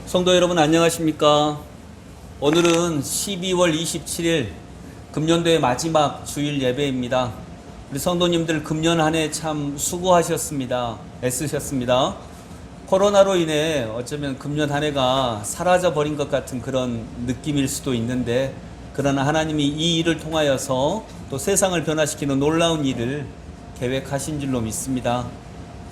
성도 여러분 안녕하십니까? 오늘은 12월 27일 금년도의 마지막 주일 예배입니다. 우리 성도님들 금년 한 해 참 수고하셨습니다. 애쓰셨습니다. 코로나로 인해 어쩌면 금년 한 해가 사라져 버린 것 같은 그런 느낌일 수도 있는데, 그러나 하나님이 이 일을 통하여서 또 세상을 변화시키는 놀라운 일을 계획하신 줄로 믿습니다.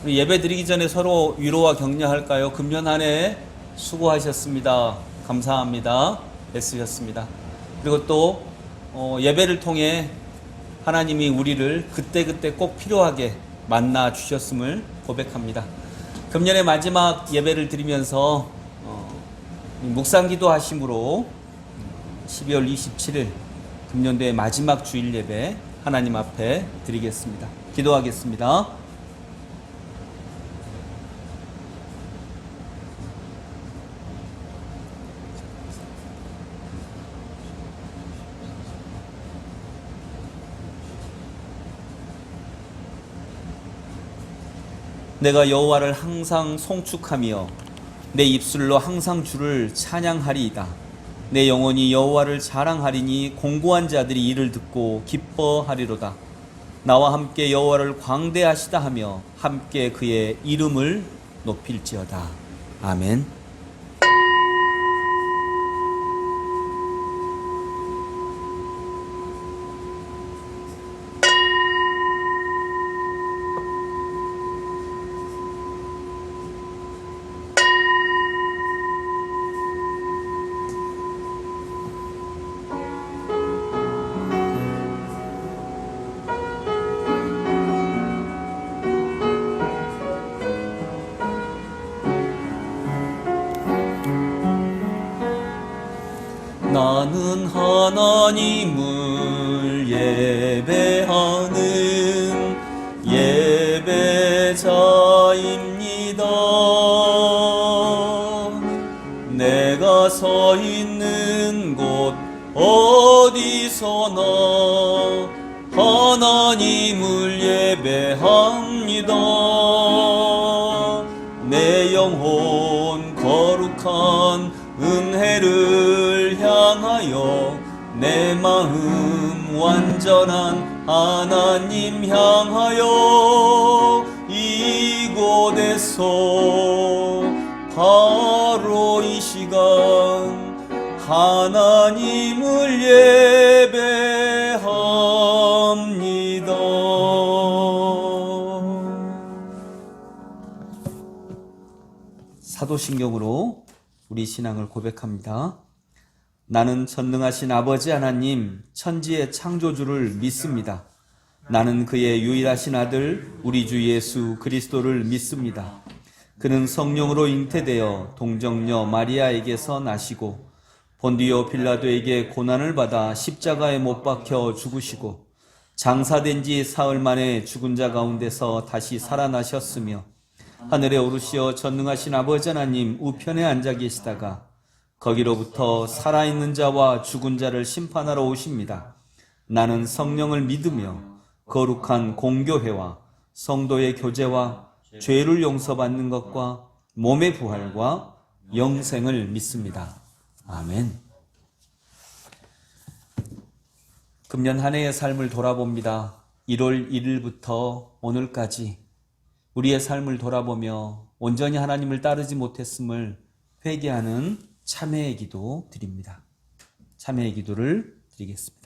우리 예배 드리기 전에 서로 위로와 격려할까요? 금년 한 해 수고하셨습니다. 감사합니다. 애쓰셨습니다. 그리고 또 예배를 통해 하나님이 우리를 그때그때 꼭 필요하게 만나 주셨음을 고백합니다. 금년의 마지막 예배를 드리면서 묵상기도 하심으로 12월 27일 금년도의 마지막 주일 예배 하나님 앞에 드리겠습니다. 기도하겠습니다. 내가 여호와를 항상 송축하며 내 입술로 항상 주를 찬양하리이다. 내 영혼이 여호와를 자랑하리니 공고한 자들이 이를 듣고 기뻐하리로다. 나와 함께 여호와를 광대하시다 하며 함께 그의 이름을 높일지어다. 아멘. 나는 하나님을 예배하는 예배자입니다. 내가 서 있는 곳 어디서나 하나님을 예배합니다. 내 영혼 거룩한 은혜를 향하여 내 마음 완전한 하나님 향하여 이곳에서 바로 이 시간 하나님을 예배합니다. 사도신경으로 우리 신앙을 고백합니다. 나는 전능하신 아버지 하나님 천지의 창조주를 믿습니다. 나는 그의 유일하신 아들 우리 주 예수 그리스도를 믿습니다. 그는 성령으로 잉태되어 동정녀 마리아에게서 나시고 본디오 빌라도에게 고난을 받아 십자가에 못 박혀 죽으시고 장사된 지 사흘 만에 죽은 자 가운데서 다시 살아나셨으며 하늘에 오르시어 전능하신 아버지 하나님 우편에 앉아 계시다가 거기로부터 살아있는 자와 죽은 자를 심판하러 오십니다. 나는 성령을 믿으며 거룩한 공교회와 성도의 교제와 죄를 용서받는 것과 몸의 부활과 영생을 믿습니다. 아멘. 금년 한 해의 삶을 돌아봅니다. 1월 1일부터 오늘까지 우리의 삶을 돌아보며 온전히 하나님을 따르지 못했음을 회개하는 참회의 기도 드립니다. 참회의 기도를 드리겠습니다.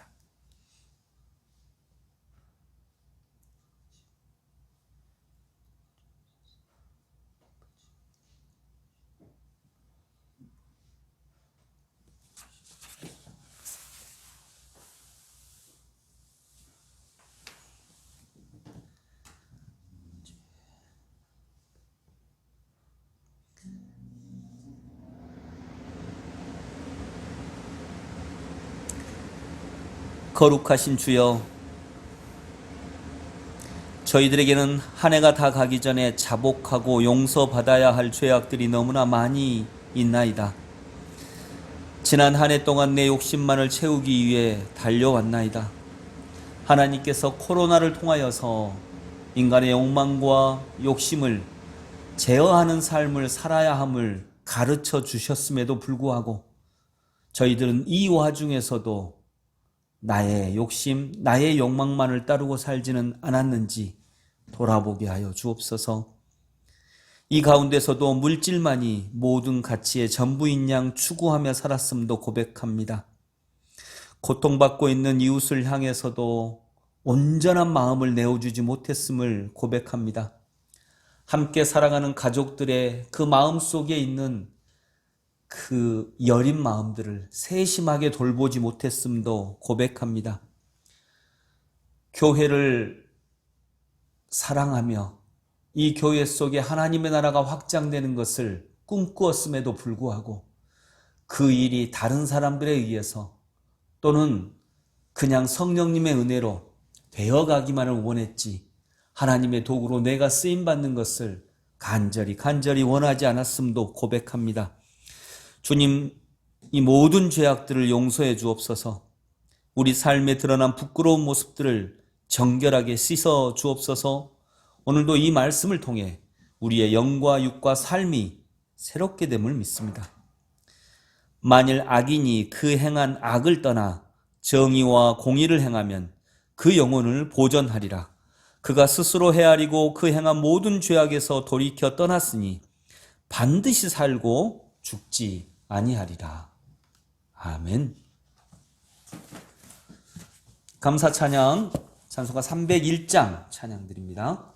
거룩하신 주여, 저희들에게는 한 해가 다 가기 전에 자복하고 용서받아야 할 죄악들이 너무나 많이 있나이다. 지난 한 해 동안 내 욕심만을 채우기 위해 달려왔나이다. 하나님께서 코로나를 통하여서 인간의 욕망과 욕심을 제어하는 삶을 살아야 함을 가르쳐 주셨음에도 불구하고 저희들은 이 와중에서도 나의 욕심, 나의 욕망만을 따르고 살지는 않았는지 돌아보게 하여 주옵소서. 이 가운데서도 물질만이 모든 가치의 전부인 양 추구하며 살았음도 고백합니다. 고통받고 있는 이웃을 향해서도 온전한 마음을 내어주지 못했음을 고백합니다. 함께 살아가는 가족들의 그 마음 속에 있는 그 여린 마음들을 세심하게 돌보지 못했음도 고백합니다. 교회를 사랑하며 이 교회 속에 하나님의 나라가 확장되는 것을 꿈꾸었음에도 불구하고 그 일이 다른 사람들에 의해서 또는 그냥 성령님의 은혜로 되어가기만을 원했지 하나님의 도구로 내가 쓰임받는 것을 간절히 원하지 않았음도 고백합니다. 주님, 이 모든 죄악들을 용서해 주옵소서. 우리 삶에 드러난 부끄러운 모습들을 정결하게 씻어 주옵소서. 오늘도 이 말씀을 통해 우리의 영과 육과 삶이 새롭게 됨을 믿습니다. 만일 악인이 그 행한 악을 떠나 정의와 공의를 행하면 그 영혼을 보전하리라. 그가 스스로 헤아리고 그 행한 모든 죄악에서 돌이켜 떠났으니 반드시 살고 죽지 아니하리라. 아멘. 감사 찬양, 찬송가 301장 찬양 드립니다.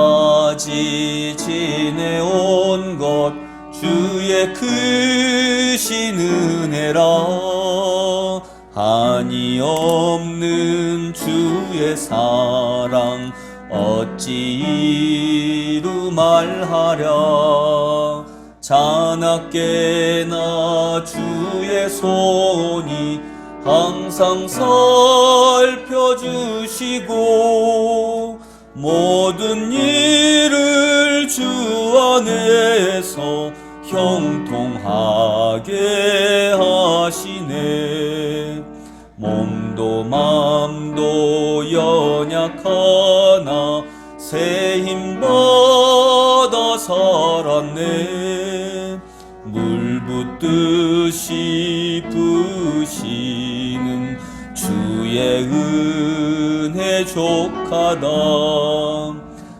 지금까지 지내온 것 주의 크신 은혜라. 한이 없는 주의 사랑 어찌 이루 말하랴. 자나깨나 주의 손이 항상 살펴주시고 모든 일을 주 안에서 형통하게 하시네. 몸도 맘도 연약하나 새 힘받아 살았네. 물 붓듯이 부시는 주의 은혜 족하다.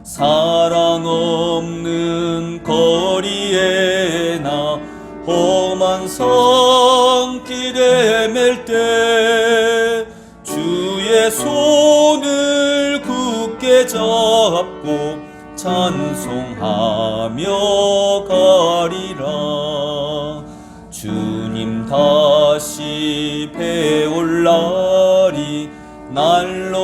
사랑 없는 거리에 나 험한 산길에 맬 때 주의 손을 굳게 잡고 찬송하며 가리라. 주님 다시 배올 날이 날로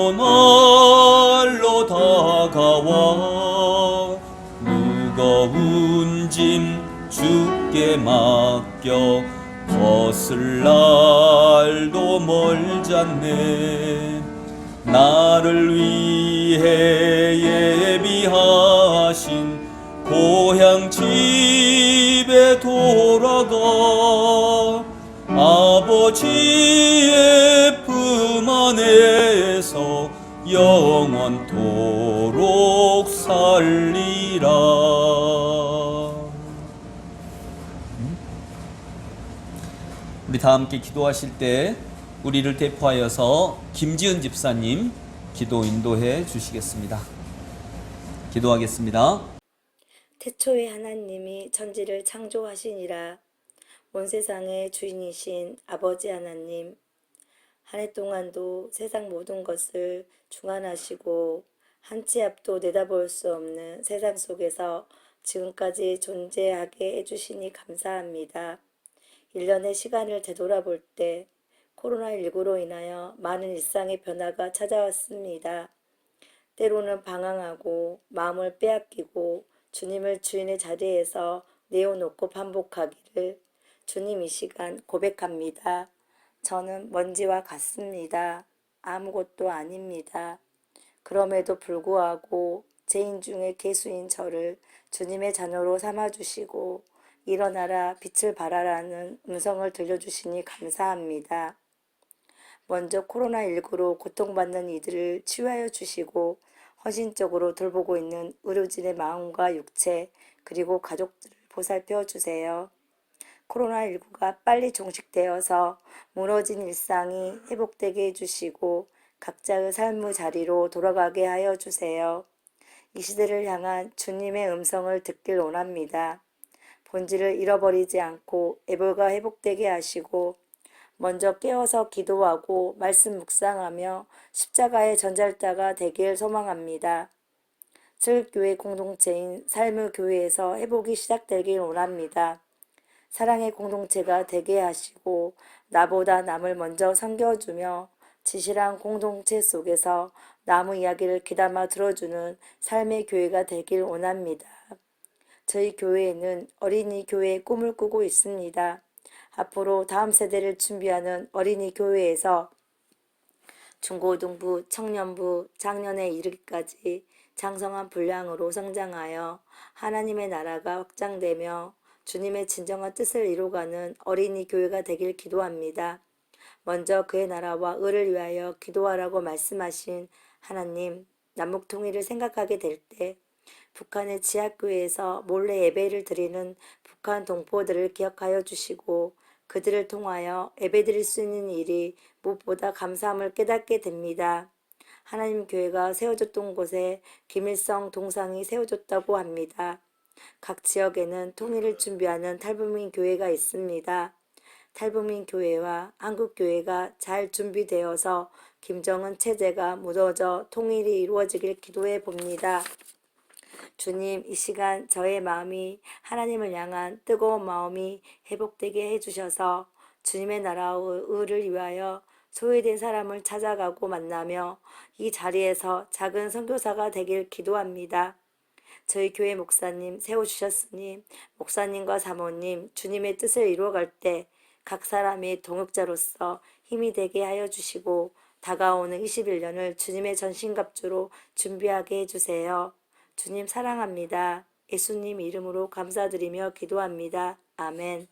다가와. 무거운 짐 주께 맡겨 벗을 날도 멀잖네. 나를 위해 예비하신 고향 집에 돌아가 아버지의 품 안에서 영원토록 살리라. 우리 다 함께 기도하실 때 우리를 대표하여서 김지은 집사님 기도 인도해 주시겠습니다. 기도하겠습니다. 태초에 하나님이 천지를 창조하시니라. 온 세상의 주인이신 아버지 하나님, 한 해 동안도 세상 모든 것을 주관하시고 한 치 앞도 내다볼 수 없는 세상 속에서 지금까지 존재하게 해주시니 감사합니다. 1년의 시간을 되돌아볼 때 코로나19로 인하여 많은 일상의 변화가 찾아왔습니다. 때로는 방황하고 마음을 빼앗기고 주님을 주인의 자리에서 내어놓고 반복하기를 주님 이 시간 고백합니다. 저는 먼지와 같습니다. 아무것도 아닙니다. 그럼에도 불구하고 죄인 중에 괴수인 저를 주님의 자녀로 삼아주시고 일어나라 빛을 발하라는 음성을 들려주시니 감사합니다. 먼저 코로나19로 고통받는 이들을 치유하여 주시고 헌신적으로 돌보고 있는 의료진의 마음과 육체 그리고 가족들을 보살펴 주세요. 코로나19가 빨리 종식되어서 무너진 일상이 회복되게 해주시고 각자의 삶의 자리로 돌아가게 하여 주세요. 이 시대를 향한 주님의 음성을 듣길 원합니다. 본질을 잃어버리지 않고 애벌과 회복되게 하시고 먼저 깨어서 기도하고 말씀 묵상하며 십자가의 전달자가 되길 소망합니다. 슬교회 공동체인 삶의 교회에서 회복이 시작되길 원합니다. 사랑의 공동체가 되게 하시고 나보다 남을 먼저 섬겨주며 지실한 공동체 속에서 남의 이야기를 귀담아 들어주는 삶의 교회가 되길 원합니다. 저희 교회에는 어린이 교회의 꿈을 꾸고 있습니다. 앞으로 다음 세대를 준비하는 어린이 교회에서 중고등부, 청년부, 장년에 이르기까지 장성한 분량으로 성장하여 하나님의 나라가 확장되며 주님의 진정한 뜻을 이루어가는 어린이 교회가 되길 기도합니다. 먼저 그의 나라와 의를 위하여 기도하라고 말씀하신 하나님, 남북 통일을 생각하게 될 때 북한의 지하교회에서 몰래 예배를 드리는 북한 동포들을 기억하여 주시고 그들을 통하여 예배드릴 수 있는 일이 무엇보다 감사함을 깨닫게 됩니다. 하나님 교회가 세워졌던 곳에 김일성 동상이 세워졌다고 합니다. 각 지역에는 통일을 준비하는 탈북민 교회가 있습니다. 탈북민 교회와 한국 교회가 잘 준비되어서 김정은 체제가 무너져 통일이 이루어지길 기도해 봅니다. 주님, 이 시간 저의 마음이 하나님을 향한 뜨거운 마음이 회복되게 해주셔서 주님의 나라의 의를 위하여 소외된 사람을 찾아가고 만나며 이 자리에서 작은 선교사가 되길 기도합니다. 저희 교회 목사님 세워주셨으니 목사님과 사모님 주님의 뜻을 이루어갈 때 각 사람이 동역자로서 힘이 되게 하여 주시고 다가오는 21년을 주님의 전신갑주로 준비하게 해주세요. 주님 사랑합니다. 예수님 이름으로 감사드리며 기도합니다. 아멘.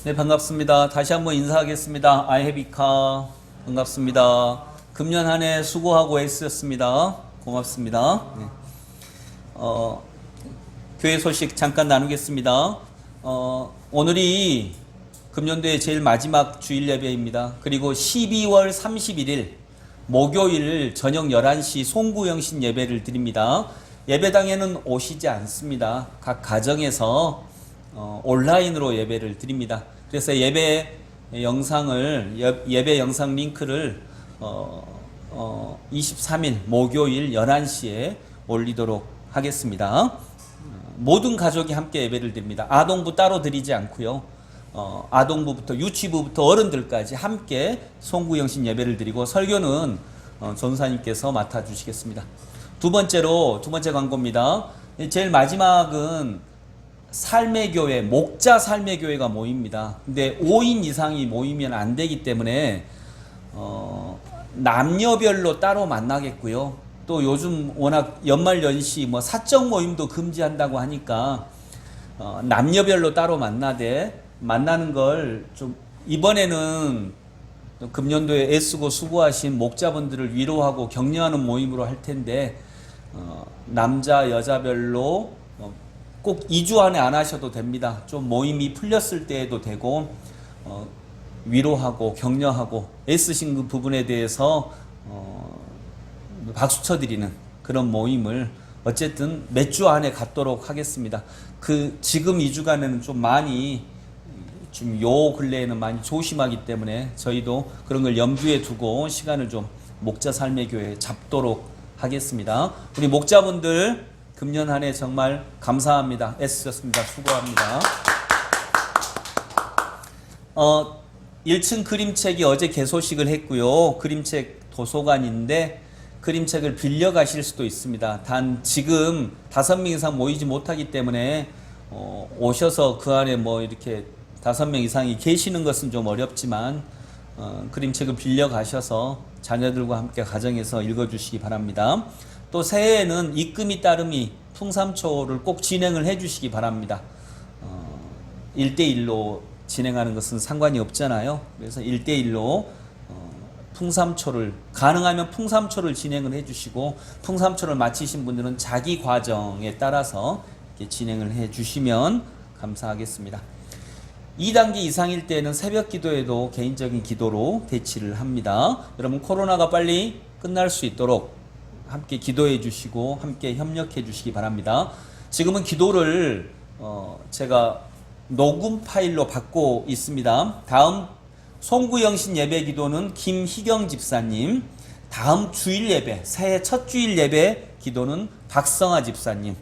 네, 반갑습니다. 다시 한번 인사하겠습니다. 아이헤비카 반갑습니다. 금년 한 해 수고하고 애쓰셨습니다. 고맙습니다. 네. 교회 소식 잠깐 나누겠습니다. 오늘이 금년도의 제일 마지막 주일 예배입니다. 그리고 12월 31일 목요일 저녁 11시 송구영신 예배를 드립니다. 예배당에는 오시지 않습니다. 각 가정에서 온라인으로 예배를 드립니다. 그래서 예배 영상 링크를 23일 목요일 11시에 올리도록 하겠습니다. 모든 가족이 함께 예배를 드립니다. 아동부 따로 드리지 않고요. 아동부부터 유치부부터 어른들까지 함께 송구영신 예배를 드리고 설교는 전사님께서 맡아주시겠습니다. 두 번째 광고입니다. 제일 마지막은 삶의 교회, 목자 삶의 교회가 모입니다. 근데 5인 이상이 모이면 안 되기 때문에 남녀별로 따로 만나겠고요. 또 요즘 워낙 연말연시 사적 모임도 금지한다고 하니까 남녀별로 따로 만나는 걸 좀 이번에는 금년도에 애쓰고 수고하신 목자분들을 위로하고 격려하는 모임으로 할 텐데 남자 여자별로 꼭 2주 안에 안 하셔도 됩니다. 좀 모임이 풀렸을 때에도 되고 위로하고 격려하고 애쓰신 그 부분에 대해서 박수 쳐드리는 그런 모임을 어쨌든 몇 주 안에 갖도록 하겠습니다. 지금 2주간에는 좀 많이 요 근래에는 많이 조심하기 때문에 저희도 그런 걸 염두에 두고 시간을 좀 목자 삶의 교회에 잡도록 하겠습니다. 우리 목자분들 금년 한 해 정말 감사합니다. 애쓰셨습니다. 수고합니다. 1층 그림책이 어제 개소식을 했고요. 그림책 도서관인데 그림책을 빌려 가실 수도 있습니다. 단 지금 5명 이상 모이지 못하기 때문에 오셔서 그 안에 뭐 이렇게 5명 이상이 계시는 것은 좀 어렵지만 그림책을 빌려 가셔서 자녀들과 함께 가정에서 읽어주시기 바랍니다. 또 새해에는 입금이 따름이 풍삼초를 꼭 진행을 해주시기 바랍니다. 1대1로 진행하는 것은 상관이 없잖아요. 그래서 1대1로 풍삼초를 가능하면 풍삼초를 진행을 해주시고 풍삼초를 마치신 분들은 자기 과정에 따라서 이렇게 진행을 해주시면 감사하겠습니다. 2단계 이상일 때는 새벽 기도에도 개인적인 기도로 대치를 합니다. 여러분 코로나가 빨리 끝날 수 있도록 함께 기도해 주시고 함께 협력해 주시기 바랍니다. 지금은 기도를 제가 녹음 파일로 받고 있습니다. 다음 송구영신 예배 기도는 김희경 집사님, 다음 주일 예배, 새해 첫 주일 예배 기도는 박성아 집사님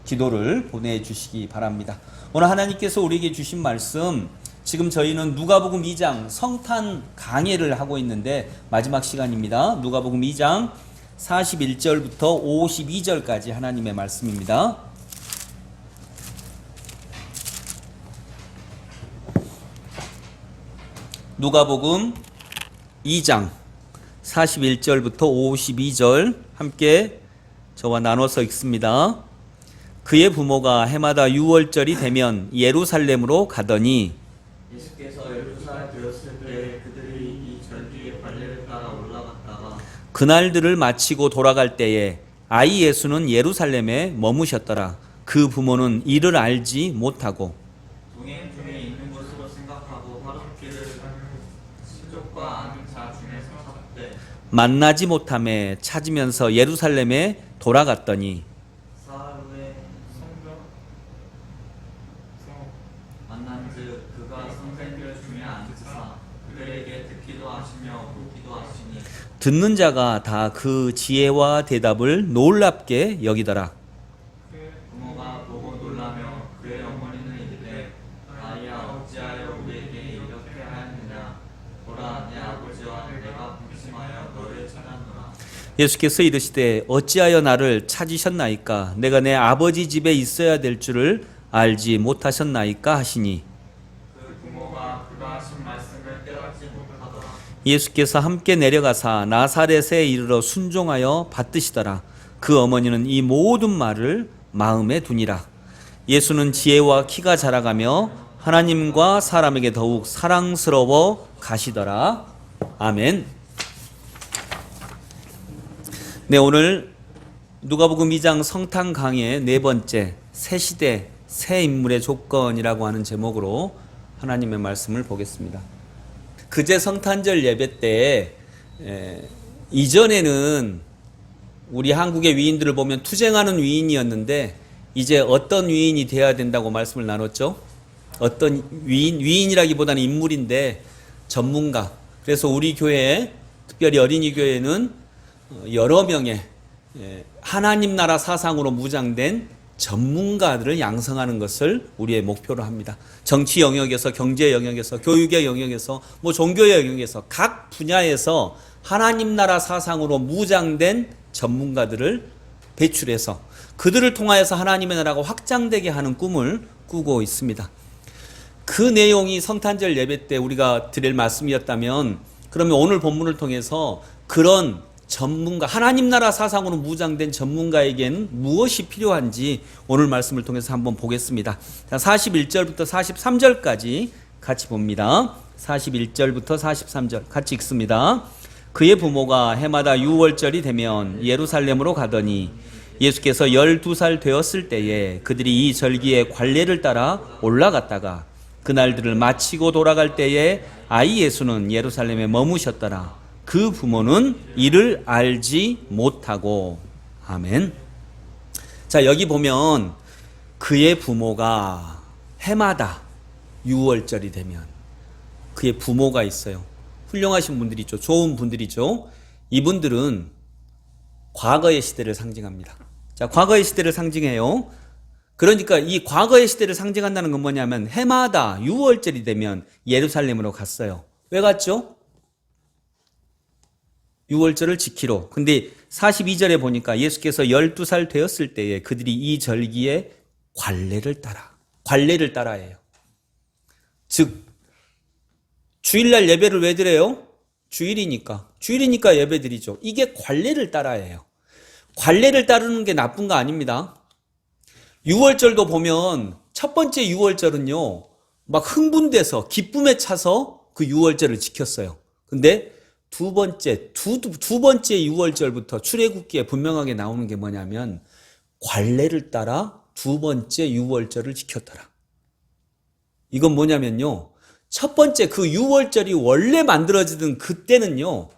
기도를 보내주시기 바랍니다. 오늘 하나님께서 우리에게 주신 말씀, 지금 저희는 누가복음 2장 성탄 강해를 하고 있는데 마지막 시간입니다. 누가복음 2장 41절부터 52절까지 하나님의 말씀입니다. 누가복음 2장 41절부터 52절 함께 저와 나눠서 읽습니다. 그의 부모가 해마다 6월절이 되면 예루살렘으로 가더니 예수께서 예루살렘 되었을 때 그들이 이 절기의 관례를 따라 올라갔다가 그날들을 마치고 돌아갈 때에 아이 예수는 예루살렘에 머무셨더라. 그 부모는 이를 알지 못하고 동행 중에 있는 것으로 생각하고 화롯길을 친족과 아는 자 중에서 찾되 만나지 못함에 찾으면서 예루살렘에 돌아갔더니 사흘 후에 성경 만난즉 그가 성전들 중에 앉으사 그들에게 듣기도 하시며 묻기도 하시니 듣는 자가 다 그 지혜와 대답을 놀랍게 여기더라. 부모가 보고 놀라며 그의 어머니는 이르되 아이야 어찌하여 우리에게 이렇게 하였느냐 보라 내 아버지와 내가 방심하여 너를 찾았노라. 예수께서 이르시되 어찌하여 나를 찾으셨나이까? 내가 내 아버지 집에 있어야 될 줄을 알지 못하셨나이까? 하시니 그 부모가 그가 하신 말씀을 깨닫지 못하더라. 예수께서 함께 내려가사 나사렛에 이르러 순종하여 받드시더라. 그 어머니는 이 모든 말을 마음에 두니라. 예수는 지혜와 키가 자라가며 하나님과 사람에게 더욱 사랑스러워 가시더라. 아멘. 네, 오늘 누가복음 2장 성탄 강의 네 번째 새 시대 새 인물의 조건이라고 하는 제목으로 하나님의 말씀을 보겠습니다. 그제 성탄절 예배 때 이전에는 우리 한국의 위인들을 보면 투쟁하는 위인이었는데 이제 어떤 위인이 되어야 된다고 말씀을 나눴죠? 어떤 위인이라기보다는 인물인데 전문가. 그래서 우리 교회, 특별히 어린이 교회는 여러 명의 하나님 나라 사상으로 무장된 전문가들을 양성하는 것을 우리의 목표로 합니다. 정치 영역에서, 경제 영역에서, 교육의 영역에서, 종교의 영역에서 각 분야에서 하나님 나라 사상으로 무장된 전문가들을 배출해서 그들을 통하여서 하나님의 나라가 확장되게 하는 꿈을 꾸고 있습니다. 그 내용이 성탄절 예배 때 우리가 드릴 말씀이었다면 그러면 오늘 본문을 통해서 그런 전문가, 하나님 나라 사상으로 무장된 전문가에게는 무엇이 필요한지 오늘 말씀을 통해서 한번 보겠습니다. 자, 41절부터 43절까지 같이 봅니다. 41절부터 43절 같이 읽습니다. 그의 부모가 해마다 6월절이 되면 예루살렘으로 가더니 예수께서 12살 되었을 때에 그들이 이 절기의 관례를 따라 올라갔다가 그날들을 마치고 돌아갈 때에 아이 예수는 예루살렘에 머무셨더라. 그 부모는 이를 알지 못하고. 아멘. 자, 여기 보면 그의 부모가 해마다 6월절이 되면 그의 부모가 있어요. 훌륭하신 분들이죠. 좋은 분들이죠. 이분들은 과거의 시대를 상징합니다. 자, 과거의 시대를 상징해요. 그러니까 이 과거의 시대를 상징한다는 건 뭐냐면 해마다 6월절이 되면 예루살렘으로 갔어요. 왜 갔죠? 유월절을 지키러. 근데 42절에 보니까 예수께서 12살 되었을 때에 그들이 이 절기에 관례를 따라해요. 즉 주일날 예배를 왜 드려요? 주일이니까 예배 드리죠. 이게 관례를 따라해요. 관례를 따르는 게 나쁜 거 아닙니다. 유월절도 보면 첫 번째 유월절은요, 막 흥분돼서 기쁨에 차서 그 유월절을 지켰어요. 근데 두 번째 유월절부터 출애굽기에 분명하게 나오는 게 뭐냐면 관례를 따라 두 번째 유월절을 지켰더라. 이건 뭐냐면요, 첫 번째 그 유월절이 원래 만들어지던 그때는요,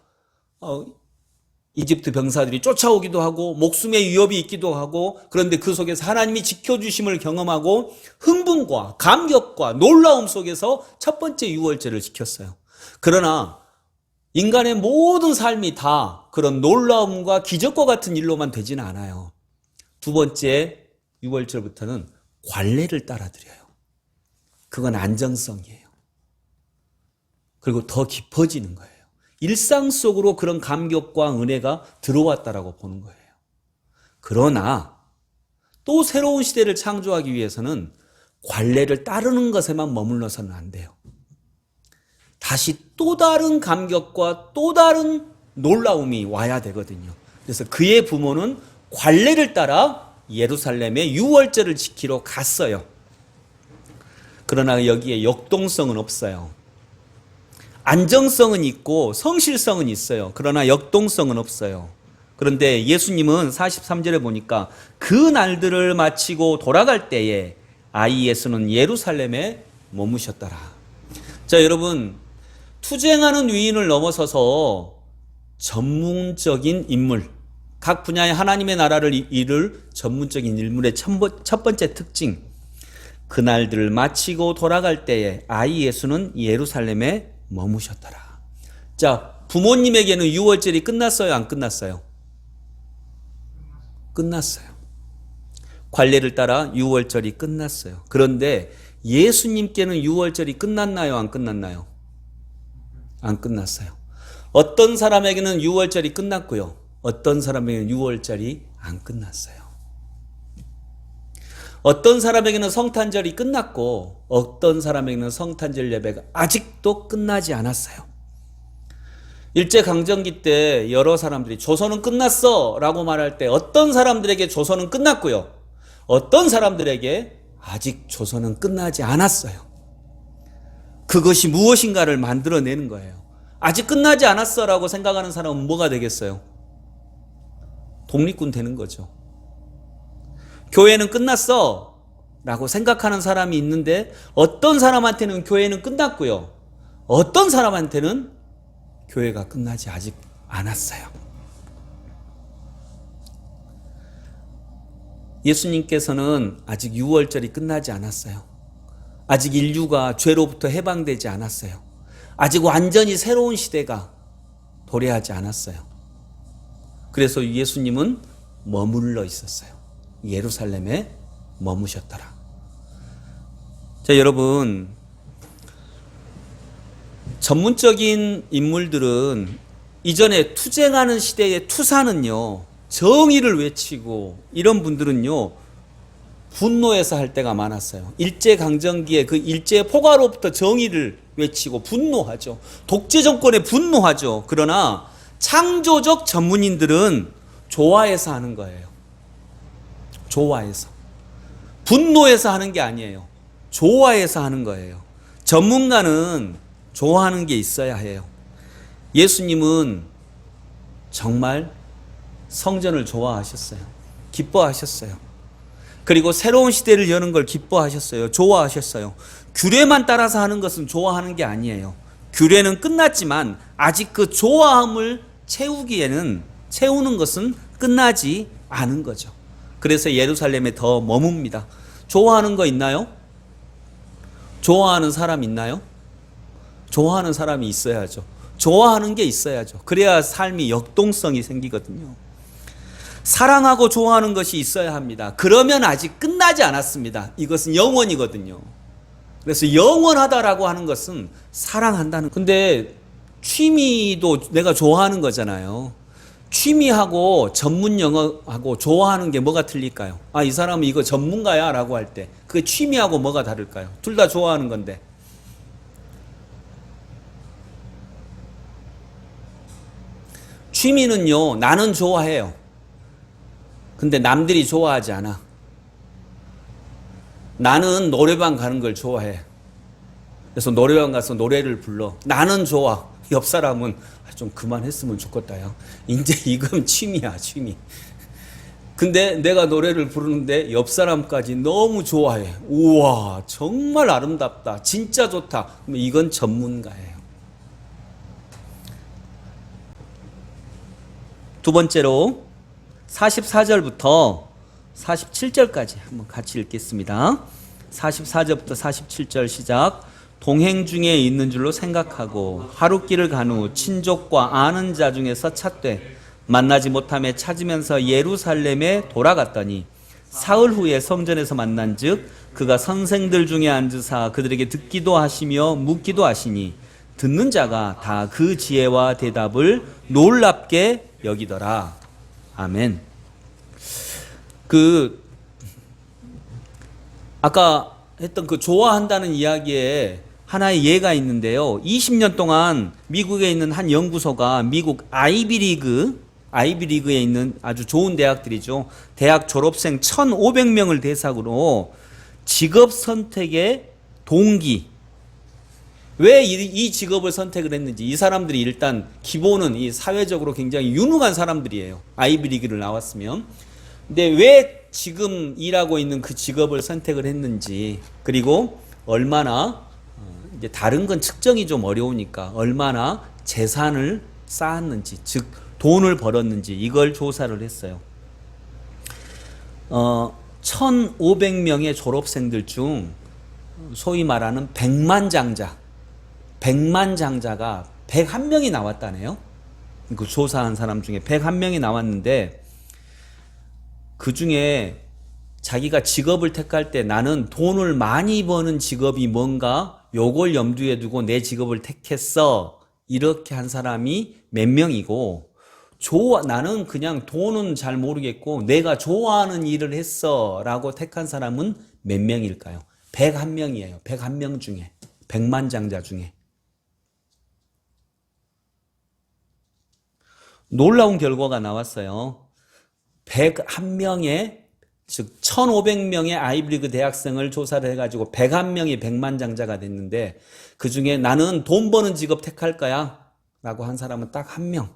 이집트 병사들이 쫓아오기도 하고 목숨의 위협이 있기도 하고, 그런데 그 속에서 하나님이 지켜주심을 경험하고 흥분과 감격과 놀라움 속에서 첫 번째 유월절을 지켰어요. 그러나 인간의 모든 삶이 다 그런 놀라움과 기적과 같은 일로만 되지는 않아요. 두 번째 유월절부터는 관례를 따라드려요. 그건 안정성이에요. 그리고 더 깊어지는 거예요. 일상 속으로 그런 감격과 은혜가 들어왔다라고 보는 거예요. 그러나 또 새로운 시대를 창조하기 위해서는 관례를 따르는 것에만 머물러서는 안 돼요. 다시 또 다른 감격과 또 다른 놀라움이 와야 되거든요. 그래서 그의 부모는 관례를 따라 예루살렘에 유월절을 지키러 갔어요. 그러나 여기에 역동성은 없어요. 안정성은 있고 성실성은 있어요. 그러나 역동성은 없어요. 그런데 예수님은 43절에 보니까 그 날들을 마치고 돌아갈 때에 아이 예수는 예루살렘에 머무셨더라. 자, 여러분, 투쟁하는 위인을 넘어서서 전문적인 인물, 각 분야의 하나님의 나라를 이룰 전문적인 인물의 첫 번째 특징, 그 날들을 마치고 돌아갈 때에 아이 예수는 예루살렘에 머무셨더라. 자, 부모님에게는 유월절이 끝났어요, 안 끝났어요? 끝났어요. 관례를 따라 유월절이 끝났어요. 그런데 예수님께는 유월절이 끝났나요, 안 끝났나요? 안 끝났어요. 어떤 사람에게는 유월절이 끝났고요, 어떤 사람에게는 유월절이 안 끝났어요. 어떤 사람에게는 성탄절이 끝났고 어떤 사람에게는 성탄절 예배가 아직도 끝나지 않았어요. 일제강점기 때 여러 사람들이 조선은 끝났어 라고 말할 때 어떤 사람들에게 조선은 끝났고요, 어떤 사람들에게 아직 조선은 끝나지 않았어요. 그것이 무엇인가를 만들어내는 거예요. 아직 끝나지 않았어 라고 생각하는 사람은 뭐가 되겠어요? 독립군 되는 거죠. 교회는 끝났어 라고 생각하는 사람이 있는데 어떤 사람한테는 교회는 끝났고요, 어떤 사람한테는 교회가 끝나지 아직 않았어요. 예수님께서는 아직 유월절이 끝나지 않았어요. 아직 인류가 죄로부터 해방되지 않았어요. 아직 완전히 새로운 시대가 도래하지 않았어요. 그래서 예수님은 머물러 있었어요. 예루살렘에 머무셨더라. 자, 여러분, 전문적인 인물들은 이전에 투쟁하는 시대의 투사는요, 정의를 외치고 이런 분들은요, 분노해서 할 때가 많았어요. 일제강점기에 그 일제포가로부터 정의를 외치고 분노하죠. 독재 정권에 분노하죠. 그러나 창조적 전문인들은 좋아해서 하는 거예요. 좋아해서. 분노해서 하는 게 아니에요. 좋아해서 하는 거예요. 전문가는 좋아하는 게 있어야 해요. 예수님은 정말 성전을 좋아하셨어요. 기뻐하셨어요. 그리고 새로운 시대를 여는 걸 기뻐하셨어요. 좋아하셨어요. 규례만 따라서 하는 것은 좋아하는 게 아니에요. 규례는 끝났지만 아직 그 좋아함을 채우는 것은 끝나지 않은 거죠. 그래서 예루살렘에 더 머뭅니다. 좋아하는 거 있나요? 좋아하는 사람 있나요? 좋아하는 사람이 있어야죠. 좋아하는 게 있어야죠. 그래야 삶이 역동성이 생기거든요. 사랑하고 좋아하는 것이 있어야 합니다. 그러면 아직 끝나지 않았습니다. 이것은 영원이거든요. 그래서 영원하다라고 하는 것은 사랑한다는. 근데 취미도 내가 좋아하는 거잖아요. 취미하고 전문 영어하고 좋아하는 게 뭐가 틀릴까요? 아, 이 사람은 이거 전문가야 라고 할 때 그 취미하고 뭐가 다를까요? 둘 다 좋아하는 건데. 취미는요, 나는 좋아해요. 근데 남들이 좋아하지 않아. 나는 노래방 가는 걸 좋아해. 그래서 노래방 가서 노래를 불러. 나는 좋아. 옆 사람은 좀 그만했으면 좋겠다. 야. 이제 이건 취미야, 취미. 근데 내가 노래를 부르는데 옆 사람까지 너무 좋아해. 우와, 정말 아름답다. 진짜 좋다. 그럼 이건 전문가예요. 두 번째로 44절부터 47절까지 한번 같이 읽겠습니다. 44절부터 47절 시작. 동행 중에 있는 줄로 생각하고 하룻길을 간 후 친족과 아는 자 중에서 찾되 만나지 못함에 찾으면서 예루살렘에 돌아갔더니 사흘 후에 성전에서 만난즉 그가 선생들 중에 앉으사 그들에게 듣기도 하시며 묻기도 하시니 듣는 자가 다 그 지혜와 대답을 놀랍게 여기더라. 아멘. 아까 했던 그 좋아한다는 이야기에 하나의 예가 있는데요. 20년 동안 미국에 있는 한 연구소가 미국 아이비리그에 있는 아주 좋은 대학들이죠. 대학 졸업생 1,500명을 대상으로 직업 선택의 동기, 왜 이 직업을 선택을 했는지, 이 사람들이 일단 기본은 이 사회적으로 굉장히 유능한 사람들이에요. 아이비리그를 나왔으면. 근데 왜 지금 일하고 있는 그 직업을 선택을 했는지, 그리고 얼마나 이제 다른 건 측정이 좀 어려우니까 얼마나 재산을 쌓았는지, 즉 돈을 벌었는지 이걸 조사를 했어요. 1,500명의 졸업생들 중 소위 말하는 백만장자가 101명이 나왔다네요. 그 조사한 사람 중에 101명이 나왔는데, 그 중에 자기가 직업을 택할 때 나는 돈을 많이 버는 직업이 뭔가 요걸 염두에 두고 내 직업을 택했어, 이렇게 한 사람이 몇 명이고, 나는 그냥 돈은 잘 모르겠고 내가 좋아하는 일을 했어 라고 택한 사람은 몇 명일까요? 101명이에요. 101명 중에, 백만장자 중에. 놀라운 결과가 나왔어요. 101명의, 즉 1,500명의 아이비리그 대학생을 조사를 해가지고 101명이 백만장자가 됐는데, 그 중에 나는 돈 버는 직업 택할 거야 라고 한 사람은 딱 한 명.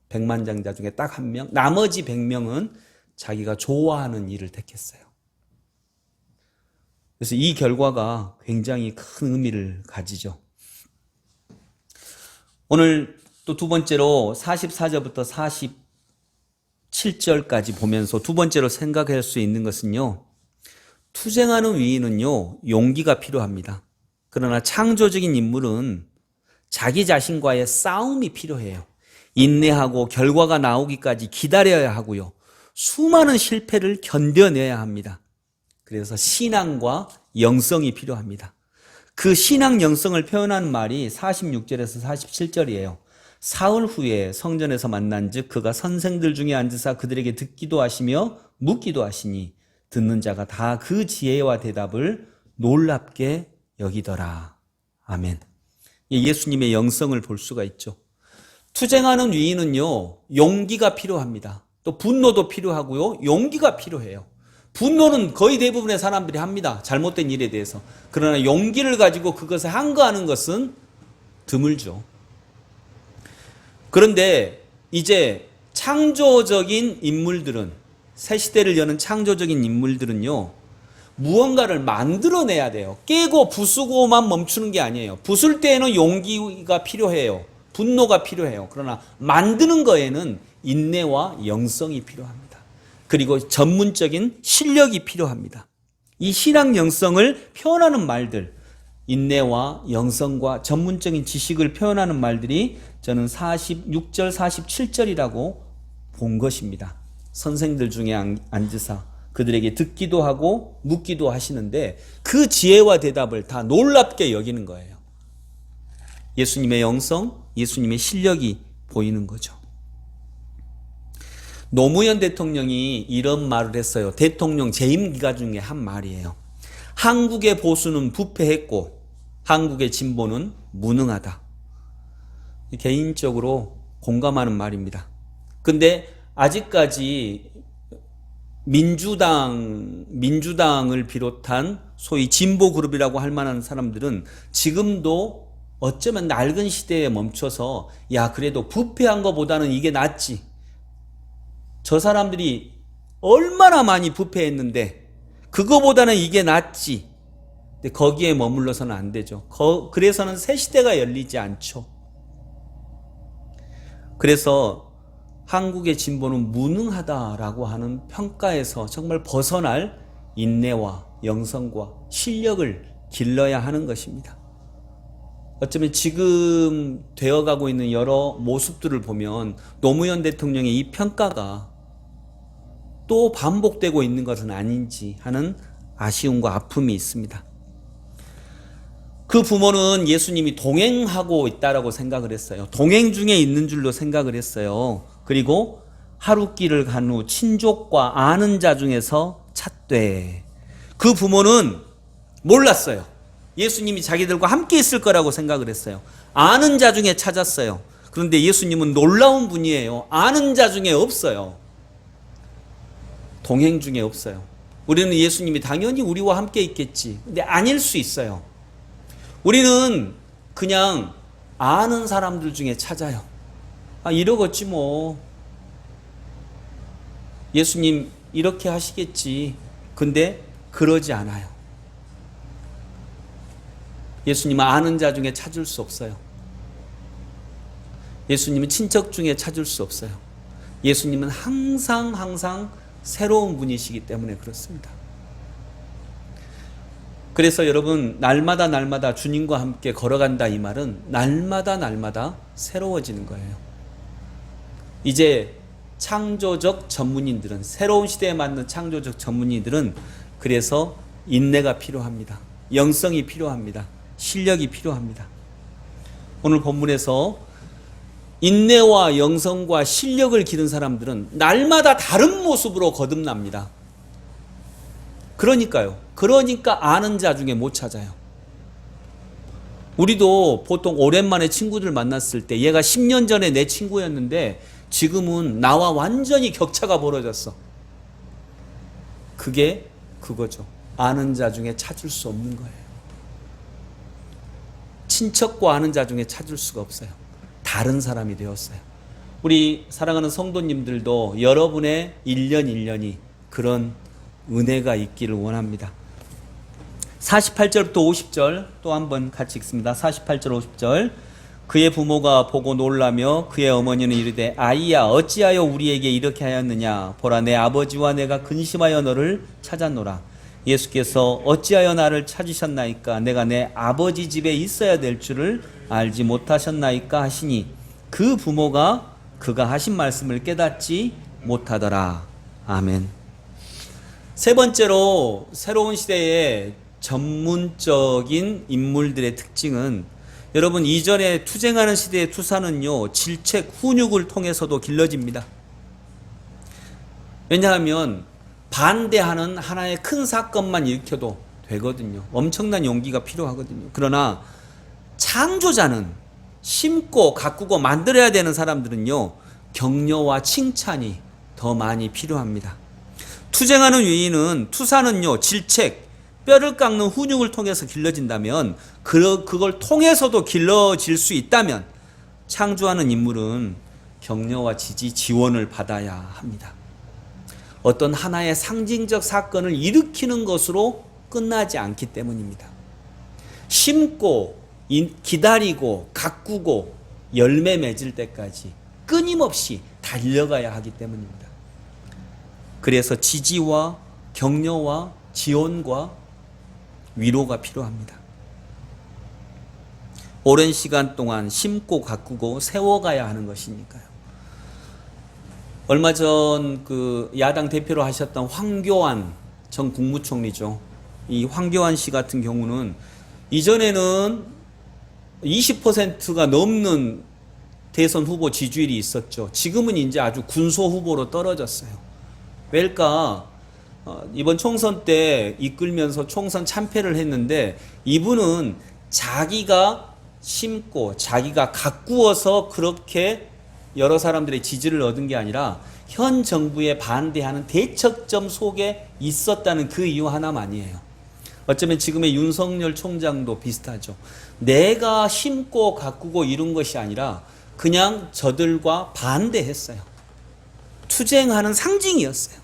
백만장자 중에 딱 한 명. 나머지 100명은 자기가 좋아하는 일을 택했어요. 그래서 이 결과가 굉장히 큰 의미를 가지죠. 오늘 또 두 번째로 44절부터 47절까지 보면서 두 번째로 생각할 수 있는 것은요, 투쟁하는 위인은요, 용기가 필요합니다. 그러나 창조적인 인물은 자기 자신과의 싸움이 필요해요. 인내하고 결과가 나오기까지 기다려야 하고요. 수많은 실패를 견뎌내야 합니다. 그래서 신앙과 영성이 필요합니다. 그 신앙 영성을 표현하는 말이 46절에서 47절이에요. 사흘 후에 성전에서 만난즉 그가 선생들 중에 앉으사 그들에게 듣기도 하시며 묻기도 하시니 듣는 자가 다 그 지혜와 대답을 놀랍게 여기더라. 아멘. 예수님의 영성을 볼 수가 있죠. 투쟁하는 위인은요, 용기가 필요합니다. 또 분노도 필요하고요, 용기가 필요해요. 분노는 거의 대부분의 사람들이 합니다. 잘못된 일에 대해서. 그러나 용기를 가지고 그것에 항거하는 것은 드물죠. 그런데 이제 창조적인 인물들은, 새 시대를 여는 창조적인 인물들은요, 무언가를 만들어내야 돼요. 깨고 부수고만 멈추는 게 아니에요. 부술 때에는 용기가 필요해요. 분노가 필요해요. 그러나 만드는 거에는 인내와 영성이 필요합니다. 그리고 전문적인 실력이 필요합니다. 이 신앙 영성을 표현하는 말들, 인내와 영성과 전문적인 지식을 표현하는 말들이 저는 46절, 47절이라고 본 것입니다. 선생들 중에 앉으사 그들에게 듣기도 하고 묻기도 하시는데 그 지혜와 대답을 다 놀랍게 여기는 거예요. 예수님의 영성, 예수님의 실력이 보이는 거죠. 노무현 대통령이 이런 말을 했어요. 대통령 재임 기간 중에 한 말이에요. 한국의 보수는 부패했고 한국의 진보는 무능하다. 개인적으로 공감하는 말입니다. 근데 아직까지 민주당을 비롯한 소위 진보 그룹이라고 할 만한 사람들은 지금도 어쩌면 낡은 시대에 멈춰서 야, 그래도 부패한 것보다는 이게 낫지. 저 사람들이 얼마나 많이 부패했는데 그거보다는 이게 낫지. 근데 거기에 머물러서는 안 되죠. 그래서는 새 시대가 열리지 않죠. 그래서 한국의 진보는 무능하다라고 하는 평가에서 정말 벗어날 인내와 영성과 실력을 길러야 하는 것입니다. 어쩌면 지금 되어가고 있는 여러 모습들을 보면 노무현 대통령의 이 평가가 또 반복되고 있는 것은 아닌지 하는 아쉬움과 아픔이 있습니다. 그 부모는 예수님이 동행하고 있다라고 생각을 했어요. 동행 중에 있는 줄로 생각을 했어요. 그리고 하루길을 간 후 친족과 아는 자 중에서 찾되, 그 부모는 몰랐어요. 예수님이 자기들과 함께 있을 거라고 생각을 했어요. 아는 자 중에 찾았어요. 그런데 예수님은 놀라운 분이에요. 아는 자 중에 없어요. 동행 중에 없어요. 우리는 예수님이 당연히 우리와 함께 있겠지. 근데 아닐 수 있어요. 우리는 그냥 아는 사람들 중에 찾아요. 아, 이러겠지 뭐. 예수님 이렇게 하시겠지. 근데 그러지 않아요. 예수님은 아는 자 중에 찾을 수 없어요. 예수님은 친척 중에 찾을 수 없어요. 예수님은 항상 새로운 분이시기 때문에 그렇습니다. 그래서 여러분, 날마다 주님과 함께 걸어간다, 이 말은 날마다 새로워지는 거예요. 이제 창조적 전문인들은, 새로운 시대에 맞는 창조적 전문인들은 그래서 인내가 필요합니다. 영성이 필요합니다. 실력이 필요합니다. 오늘 본문에서 인내와 영성과 실력을 기른 사람들은 날마다 다른 모습으로 거듭납니다. 그러니까 아는 자 중에 못 찾아요. 우리도 보통 오랜만에 친구들 만났을 때 얘가 10년 전에 내 친구였는데 지금은 나와 완전히 격차가 벌어졌어. 그게 그거죠. 아는 자 중에 찾을 수 없는 거예요. 친척과 아는 자 중에 찾을 수가 없어요. 다른 사람이 되었어요. 우리 사랑하는 성도님들도 여러분의 1년이 그런 은혜가 있기를 원합니다. 48절부터 50절 또 한번 같이 읽습니다. 48절 50절. 그의 부모가 보고 놀라며 그의 어머니는 이르되 아이야 어찌하여 우리에게 이렇게 하였느냐. 보라 내 아버지와 내가 근심하여 너를 찾았노라. 예수께서 어찌하여 나를 찾으셨나이까. 내가 내 아버지 집에 있어야 될 줄을 알지 못하셨나이까 하시니 그 부모가 그가 하신 말씀을 깨닫지 못하더라. 아멘. 세 번째로 새로운 시대의 전문적인 인물들의 특징은, 여러분, 이전에 투쟁하는 시대의 투사는요 질책, 훈육을 통해서도 길러집니다. 왜냐하면 반대하는 하나의 큰 사건만 일으켜도 되거든요. 엄청난 용기가 필요하거든요. 그러나 창조자는, 심고 가꾸고 만들어야 되는 사람들은요 격려와 칭찬이 더 많이 필요합니다. 투쟁하는 위인은, 투사는요 질책, 뼈를 깎는 훈육을 통해서 길러진다면, 그걸 통해서도 길러질 수 있다면 창조하는 인물은 격려와 지지, 지원을 받아야 합니다. 어떤 하나의 상징적 사건을 일으키는 것으로 끝나지 않기 때문입니다. 심고 기다리고 가꾸고 열매 맺을 때까지 끊임없이 달려가야 하기 때문입니다. 그래서 지지와 격려와 지원과 위로가 필요합니다. 오랜 시간 동안 심고 가꾸고 세워가야 하는 것이니까요. 얼마 전 그 야당 대표로 하셨던 황교안 전 국무총리죠. 이 황교안 씨 같은 경우는 이전에는 20%가 넘는 대선 후보 지지율이 있었죠. 지금은 이제 아주 군소 후보로 떨어졌어요. 왜일까? 이번 총선 때 이끌면서 총선 참패를 했는데 이분은 자기가 심고 자기가 가꾸어서 그렇게 여러 사람들의 지지를 얻은 게 아니라 현 정부에 반대하는 대척점 속에 있었다는 그 이유 하나만이에요. 어쩌면 지금의 윤석열 총장도 비슷하죠. 내가 심고 가꾸고 이룬 것이 아니라 그냥 저들과 반대했어요. 투쟁하는 상징이었어요.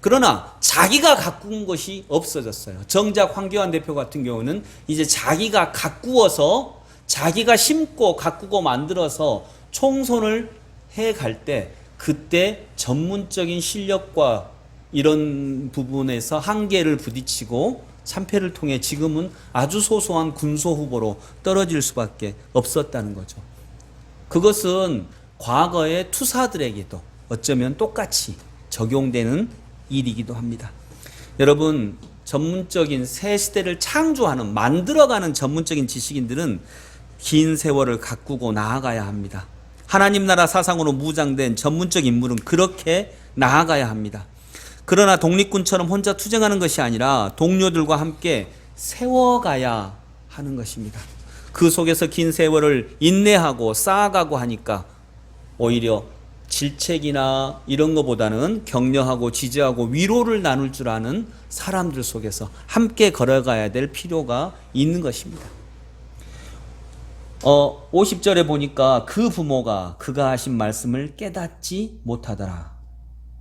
그러나 자기가 가꾼 것이 없어졌어요. 정작 황교안 대표 같은 경우는 이제 자기가 가꾸어서 자기가 심고 가꾸고 만들어서 총선을 해갈 때 그때 전문적인 실력과 이런 부분에서 한계를 부딪히고 참패를 통해 지금은 아주 소소한 군소 후보로 떨어질 수밖에 없었다는 거죠. 그것은 과거의 투사들에게도 어쩌면 똑같이 적용되는 일이기도 합니다. 여러분, 전문적인 새 시대를 창조하는, 만들어가는 전문적인 지식인들은 긴 세월을 가꾸고 나아가야 합니다. 하나님 나라 사상으로 무장된 전문적 인물은 그렇게 나아가야 합니다. 그러나 독립군처럼 혼자 투쟁하는 것이 아니라 동료들과 함께 세워가야 하는 것입니다. 그 속에서 긴 세월을 인내하고 쌓아가고 하니까 오히려 질책이나 이런 것보다는 격려하고 지지하고 위로를 나눌 줄 아는 사람들 속에서 함께 걸어가야 될 필요가 있는 것입니다. 50절에 보니까 그 부모가 그가 하신 말씀을 깨닫지 못하더라.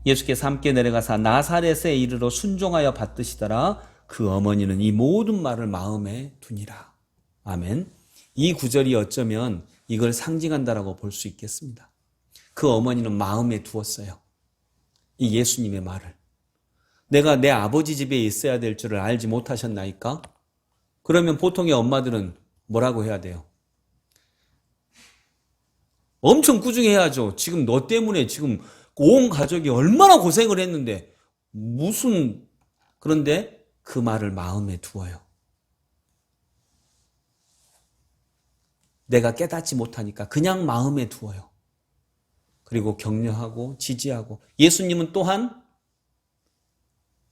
예수께서 함께 내려가사 나사렛에 이르러 순종하여 받드시더라. 그 어머니는 이 모든 말을 마음에 두니라. 아멘. 이 구절이 어쩌면 이걸 상징한다라고 볼 수 있겠습니다. 그 어머니는 마음에 두었어요. 이 예수님의 말을. 내가 내 아버지 집에 있어야 될 줄을 알지 못하셨나이까? 그러면 보통의 엄마들은 뭐라고 해야 돼요? 엄청 꾸중해야죠. 지금 너 때문에 지금 온 가족이 얼마나 고생을 했는데 그런데 그 말을 마음에 두어요. 내가 깨닫지 못하니까 그냥 마음에 두어요. 그리고 격려하고 지지하고 예수님은 또한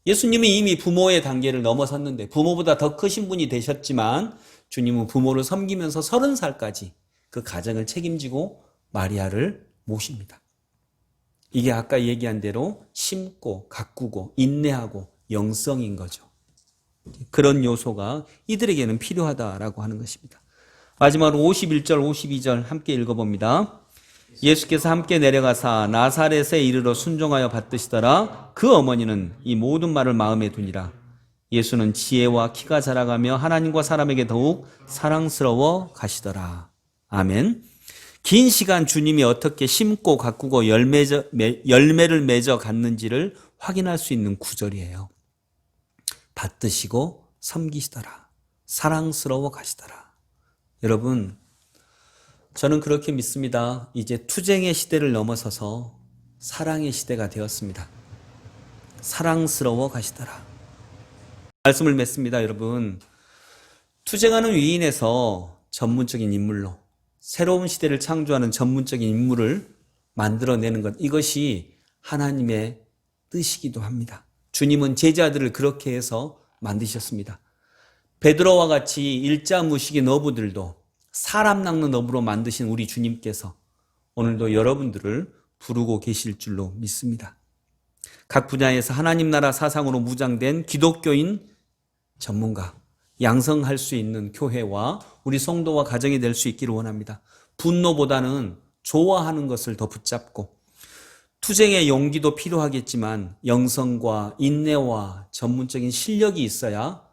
예수님이 이미 부모의 단계를 넘어섰는데 부모보다 더 크신 분이 되셨지만 주님은 부모를 섬기면서 30살까지 그 가정을 책임지고 마리아를 모십니다. 이게 아까 얘기한 대로 심고 가꾸고 인내하고 영성인 거죠. 그런 요소가 이들에게는 필요하다라고 하는 것입니다. 마지막으로 51절 52절 함께 읽어봅니다. 예수께서 함께 내려가사 나사렛에 이르러 순종하여 받드시더라. 그 어머니는 이 모든 말을 마음에 두니라. 예수는 지혜와 키가 자라가며 하나님과 사람에게 더욱 사랑스러워 가시더라. 아멘. 긴 시간 주님이 어떻게 심고 가꾸고 열매를 맺어 갔는지를 확인할 수 있는 구절이에요. 받드시고 섬기시더라. 사랑스러워 가시더라. 여러분, 저는 그렇게 믿습니다. 이제 투쟁의 시대를 넘어서서 사랑의 시대가 되었습니다. 사랑스러워 가시더라. 말씀을 맺습니다, 여러분. 투쟁하는 위인에서 전문적인 인물로 새로운 시대를 창조하는 전문적인 인물을 만들어내는 것, 이것이 하나님의 뜻이기도 합니다. 주님은 제자들을 그렇게 해서 만드셨습니다. 베드로와 같이 일자무식인 어부들도 사람 낚는 어부로 만드신 우리 주님께서 오늘도 여러분들을 부르고 계실 줄로 믿습니다. 각 분야에서 하나님 나라 사상으로 무장된 기독교인 전문가, 양성할 수 있는 교회와 우리 성도와 가정이 될 수 있기를 원합니다. 분노보다는 좋아하는 것을 더 붙잡고 투쟁의 용기도 필요하겠지만 영성과 인내와 전문적인 실력이 있어야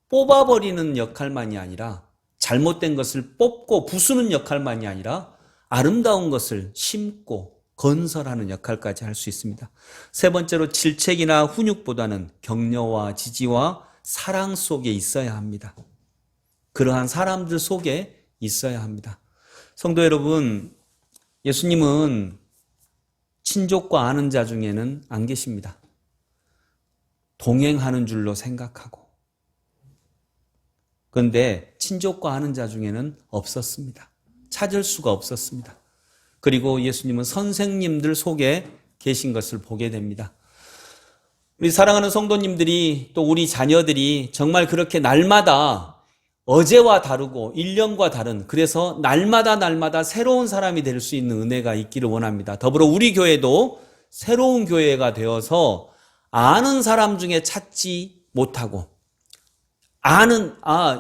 뽑아버리는 역할만이 아니라 잘못된 것을 뽑고 부수는 역할만이 아니라 아름다운 것을 심고 건설하는 역할까지 할 수 있습니다. 세 번째로 질책이나 훈육보다는 격려와 지지와 사랑 속에 있어야 합니다. 그러한 사람들 속에 있어야 합니다. 성도 여러분, 예수님은 친족과 아는 자 중에는 안 계십니다. 동행하는 줄로 생각하고. 그런데 친족과 아는 자 중에는 없었습니다. 찾을 수가 없었습니다. 그리고 예수님은 선생님들 속에 계신 것을 보게 됩니다. 우리 사랑하는 성도님들이 또 우리 자녀들이 정말 그렇게 날마다 어제와 다르고 1년과 다른, 그래서 날마다 새로운 사람이 될 수 있는 은혜가 있기를 원합니다. 더불어 우리 교회도 새로운 교회가 되어서 아는 사람 중에 찾지 못하고,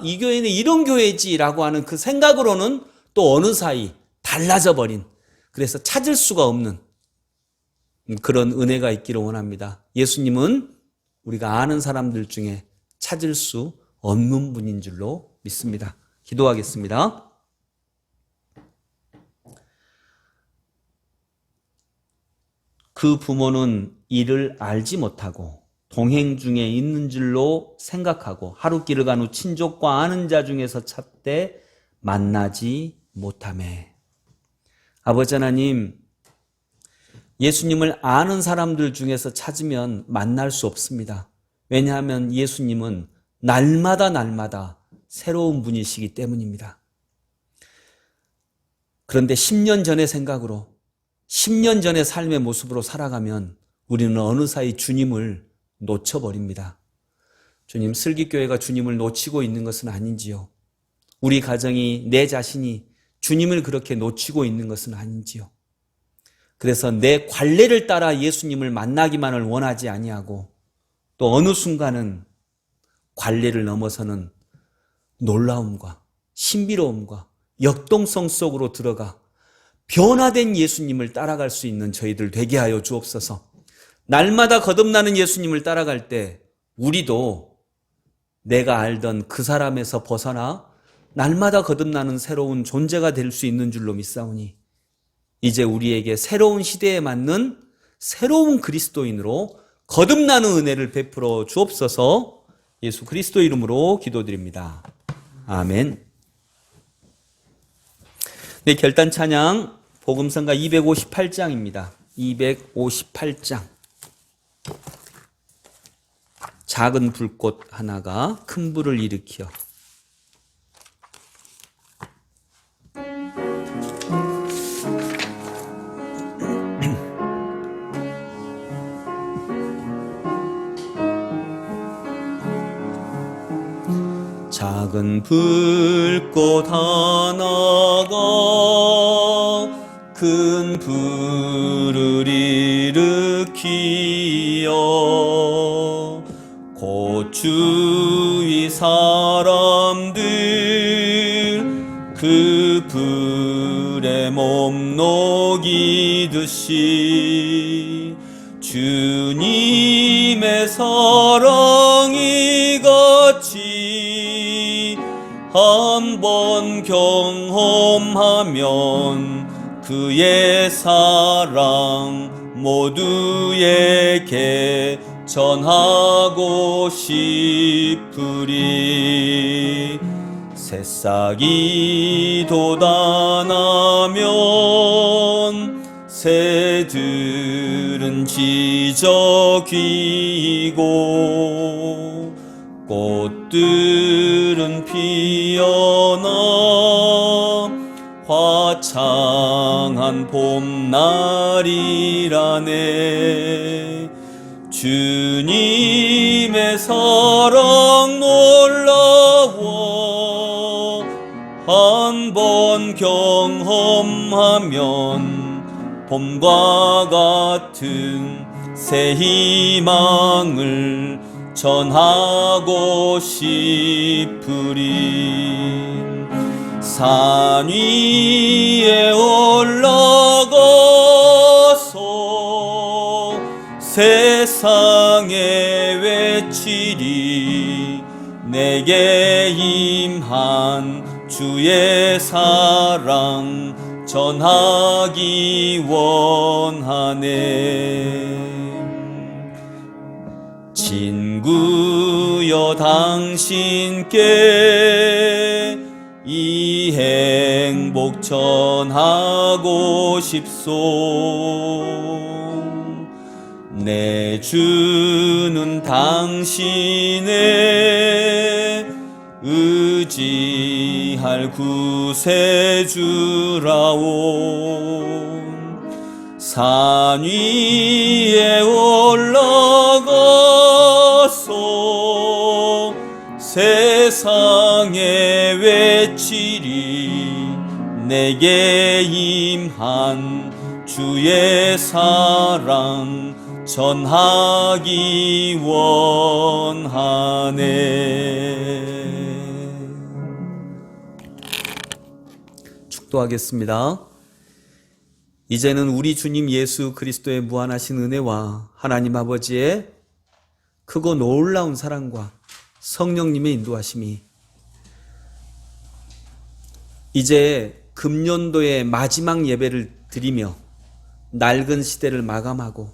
이 교회는 이런 교회지라고 하는 그 생각으로는 또 어느 사이 달라져 버린, 그래서 찾을 수가 없는 그런 은혜가 있기를 원합니다. 예수님은 우리가 아는 사람들 중에 찾을 수 없는 분인 줄로 믿습니다. 기도하겠습니다. 그 부모는 이를 알지 못하고 동행 중에 있는 줄로 생각하고 하루길을 간 후 친족과 아는 자 중에서 찾되 만나지 못하매. 아버지 하나님, 예수님을 아는 사람들 중에서 찾으면 만날 수 없습니다. 왜냐하면 예수님은 날마다 새로운 분이시기 때문입니다. 그런데 10년 전의 생각으로, 10년 전의 삶의 모습으로 살아가면 우리는 어느 사이 주님을 놓쳐버립니다. 주님, 슬기교회가 주님을 놓치고 있는 것은 아닌지요? 우리 가정이, 내 자신이 주님을 그렇게 놓치고 있는 것은 아닌지요? 그래서 내 관례를 따라 예수님을 만나기만을 원하지 아니하고, 또 어느 순간은 관례를 넘어서는 놀라움과 신비로움과 역동성 속으로 들어가 변화된 예수님을 따라갈 수 있는 저희들 되게 하여 주옵소서. 날마다 거듭나는 예수님을 따라갈 때 우리도 내가 알던 그 사람에서 벗어나 날마다 거듭나는 새로운 존재가 될 수 있는 줄로 믿사오니, 이제 우리에게 새로운 시대에 맞는 새로운 그리스도인으로 거듭나는 은혜를 베풀어 주옵소서. 예수 그리스도 이름으로 기도드립니다. 아멘. 네, 결단 찬양 복음성가 258장입니다. 258장. 작은 불꽃 하나가 큰 불을 일으켜. 작은 불꽃 하나가 큰 불을 일으키어 곧 주위 사람들 그 불에 몸 녹이듯이 주님의 사랑이 같이 한번 경험하면 그의 사랑 모두에게 전하고 싶으리. 새싹이 돋아나면 새들은 지저귀고 꽃들은 피어나 화창한 봄날이라네. 주님의 사랑 놀라워 한번 경험하면 봄과 같은 새 희망을 전하고 싶으리. 산 위에 올라가서 세상에 외치리. 내게 임한 주의 사랑 전하기 원하네. 친구여 당신께 이 행복 전하고 싶소. 내 주는 당신의 의지할 구세주라오. 산 위에 올라가서 세상에 외치리 내게 임한 주의 사랑 전하기 원하네. 축도하겠습니다. 이제는 우리 주님 예수 그리스도의 무한하신 은혜와 하나님 아버지의 크고 놀라운 사랑과 성령님의 인도하심이 이제 금년도의 마지막 예배를 드리며 낡은 시대를 마감하고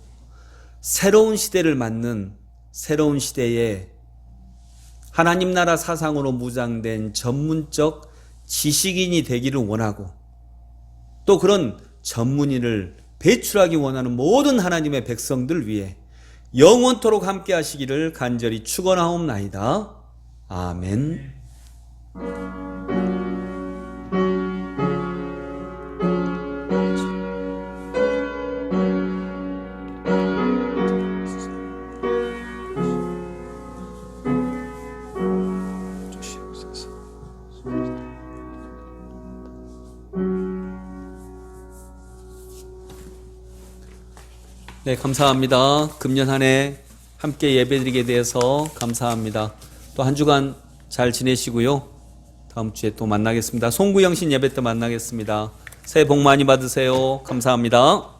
새로운 시대를 맞는 새로운 시대에 하나님 나라 사상으로 무장된 전문적 지식인이 되기를 원하고 또 그런 전문인을 배출하기 원하는 모든 하나님의 백성들 위해 영원토록 함께 하시기를 간절히 축원하옵나이다. 아멘. 네, 감사합니다. 금년 한 해 함께 예배드리게 돼서 감사합니다. 또 한 주간 잘 지내시고요. 다음 주에 또 만나겠습니다. 송구영신 예배 때 만나겠습니다. 새해 복 많이 받으세요. 감사합니다.